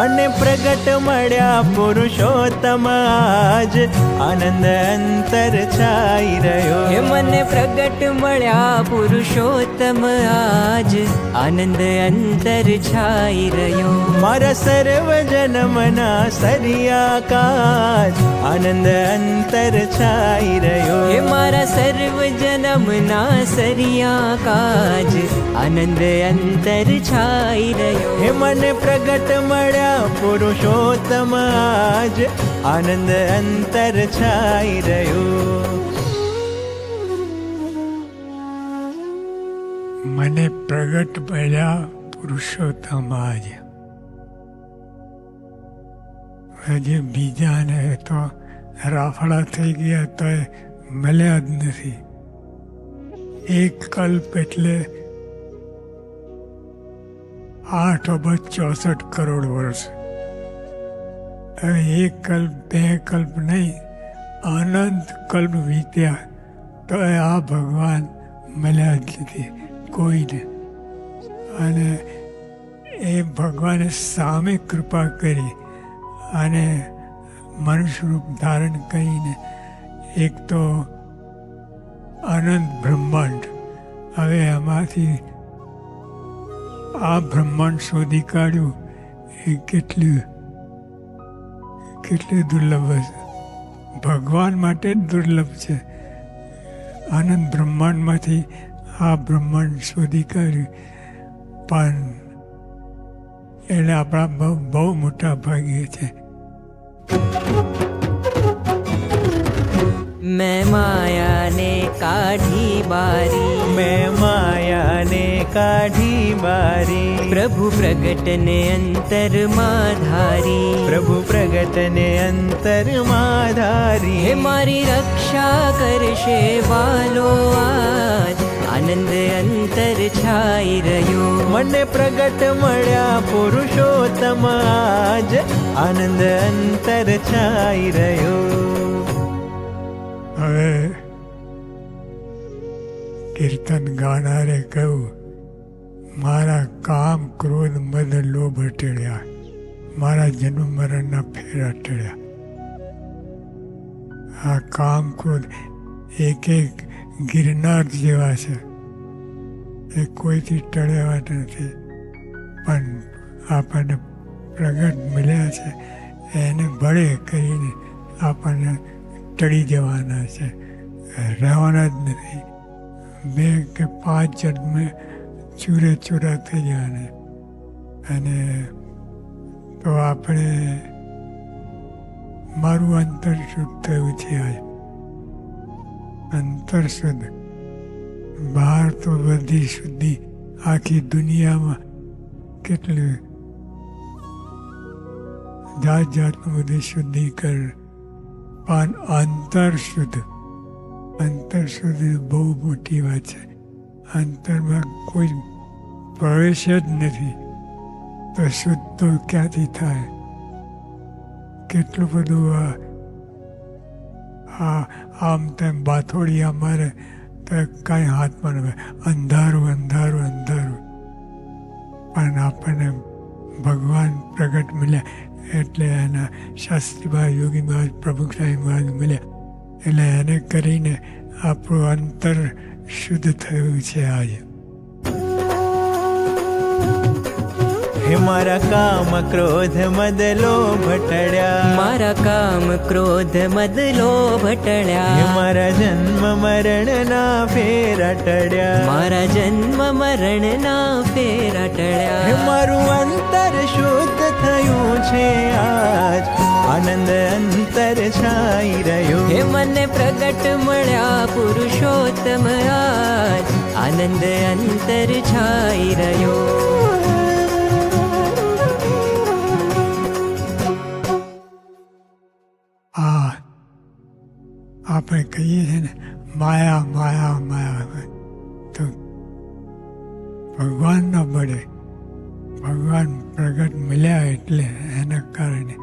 મને પ્રગટ મળ્યા પુરુષોત્તમ આજ, આનંદ અંતર છાઈ રહ્યો. હે મને પ્રગટ મળ્યા પુરુષોત્તમ આજ, આનંદ અંતર છાઈ રહ્યો. મારા સર્વ જન્મના સરિયા કાજ, આનંદ અંતર છાઈ રહ્યો. હે મારા સર્વ જન્મના સરિયા કાજ, આનંદ અંતર છાઈ રહ્યો. હે મને પ્રગટ મળ્યા પુરુષોત્તમ આજ, આનંદ અંતર છાઈ રહ્યો. મને પ્રગટ મળ્યા પુરુષોત્તમ આજ. હજી બીજાને તો રાફડા થઈ ગયા તો મળ્યા જ નથી. એક કલ્પ એટલે 8,64 કરોડ વર્ષ. હવે એક કલ્પ બે કલ્પ નહીં, અનંત કલ્પ વીત્યા તો આ ભગવાન મળ્યા જ નથી કોઈને. અને એ ભગવાને સામે કૃપા કરી અને મનુષ્ય રૂપ ધારણ કરીને એક તો અનંત બ્રહ્માંડ, હવે એમાંથી આ બ્રહ્માંડ શોધી કાઢ્યું એ કેટલું દુર્લભ છે. ભગવાન માટે જ દુર્લભ છે. અનંત બ્રહ્માંડમાંથી આ બ્રહ્માંડ શોધી કાઢ્યું, પણ એટલે આપણા બહુ મોટા ભાગ્ય છે. મેં માયાને કાઢી બારી, મેં માયાને કાઢી બારી. પ્રભુ પ્રગટને અંતરમાં ધારી, પ્રભુ પ્રગટને અંતરમાં ધારી. હે મારી રક્ષા કરશે વાલો આજ, આનંદ અંતર છાઈ રહ્યો. મને પ્રગટ મળ્યા પુરુષોત્તમ આજ, આનંદ અંતર છાઈ રહ્યો. હવે કીર્તન ગાનારે કહ્યું, મારા કામ ક્રોધ મદ લોભ ટળ્યા, મારા જન્મ મરણના ફેરા ટળ્યા. આ કામ ક્રોધ એક ગિરનાર જેવા છે, એ કોઈથી ટળ્યા નથી. પણ આપણને પ્રગટ મળ્યા છે એને બળે કરીને આપણને ટળી જવાના છે, રહેવાના જ નથી. 2 કે 5 જન્મે ચૂરે ચૂરા થઈ જવાના. અને તો આપણે મારું અંતર શુદ્ધ થયું છે. આજ અંતર શુદ્ધ, બહાર તો બધી શુદ્ધિ આખી દુનિયામાં કેટલી જાત જાતનું બધી શુદ્ધિકરણ, પણ અંતર શુદ્ધ બહુ મોટી વાત છે. અંતરમાં કોઈ પ્રવેશ જ નથી તો શુદ્ધ તો ક્યાંથી થાય? કેટલું બધું આમ તેમ બાથોડિયા મારે તો કાંઈ હાથમાં ન અંધારું અંધારું અંધારું. પણ આપણને ભગવાન પ્રગટ મળ્યા એટલે એના શાસ્ત્રીભાઈ યોગી મહારાજ પ્રભુસાઈ મહારાજ મળ્યા એટલે એને કરીને આપણું અંતર શુદ્ધ થયું છે આજે. હે મારા કામ ક્રોધ મદ લોભ ટળ્યા, મારા કામ ક્રોધ મદ લોભ હે ટળ્યા. મારા જન્મ મરણના ફેરા ટળ્યા. મારા જન્મ મરણના ફેરા હે ટળ્યા. મારું અંતર શુદ્ધ થયું છે આજ, આનંદ અંતર છાઈ રહ્યો. હે મને પ્રગટ મળ્યા પુરુષોત્તમ આજ, આનંદ અંતર છાઈ રહ્યો. આપણે કહીએ છીએ ને માયા માયા માયા, તો ભગવાન ન મળે. ભગવાન પ્રગટ મળ્યા એટલે એના કારણે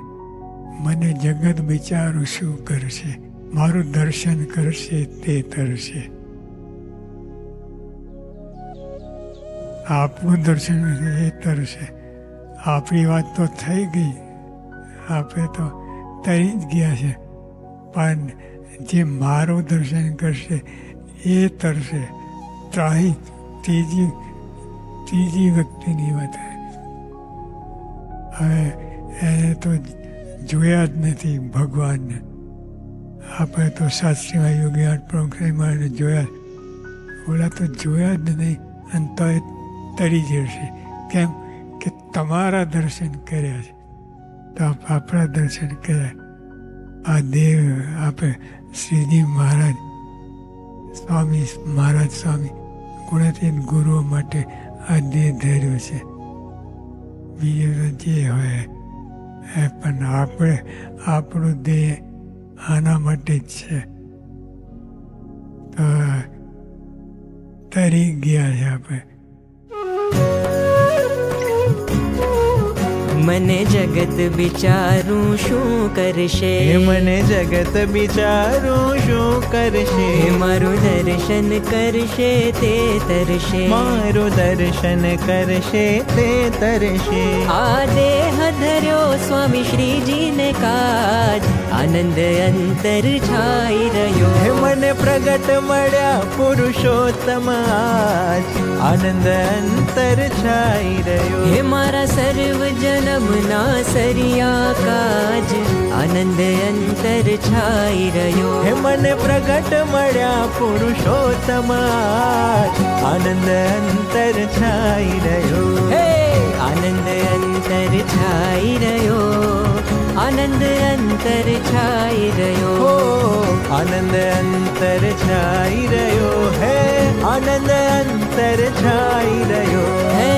મને જગત બિચારું શું કરશે, મારું દર્શન કરશે તે તરશે. આપણું દર્શન એ તરશે. આપણી વાત તો થઈ ગઈ, આપણે તો તરી જ ગયા છે, પણ જે મારું દર્શન કરશે એ તરશે. ત્રાહી ત્રીજી વ્યક્તિની વાત. હવે એને તો જોયા જ નથી ભગવાનને. આપણે તો શાસ્ત્રીમાં યોગી પ્રમુખને જોયા, ઓલા તો જોયા જ નહીં, અને તો એ તરી જશે. કેમ કે તમારા દર્શન કર્યા છે, તો આપણા દર્શન કર્યા. આ દેવ આપણે શ્રીજી મહારાજ સ્વામી ગુણાતીત ગુરુઓ માટે આ દેહ ધર્યો છે. બીજું તો જે હોય એ, પણ આપણું દેહ આના માટે જ છે. તો તરી ગયા છે આપણે. મને જગત વિચારું શું કરશે, હે મને જગત બિચારું શું કરશે, હે મારું દર્શન કરશે તે તરશે, મારું દર્શન કરશે તે તરશે. આ દેહ ધર્યો સ્વામી શ્રીજીને કાજ, આનંદ અંતર છાઈ રહ્યો. હે મને પ્રગટ મળ્યા પુરુષોત્તમ આજ, આનંદ અંતર છાઈ રહ્યો. હે મારા સર્વ જન્મના સરિયા કાજ, આનંદ અંતર છાઈ રહ્યો. હે મને પ્રગટ મળ્યા પુરુષોત્તમ આજ, આનંદ અંતર છાઈ રહ્યો. હે આનંદ અંતર છાઈ રહ્યો, આનંદ અંતર છાઈ રહ્યો. હો આનંદ અંતર છાઈ રહ્યો. હે આનંદ અંતર છાઈ રહ્યો. હે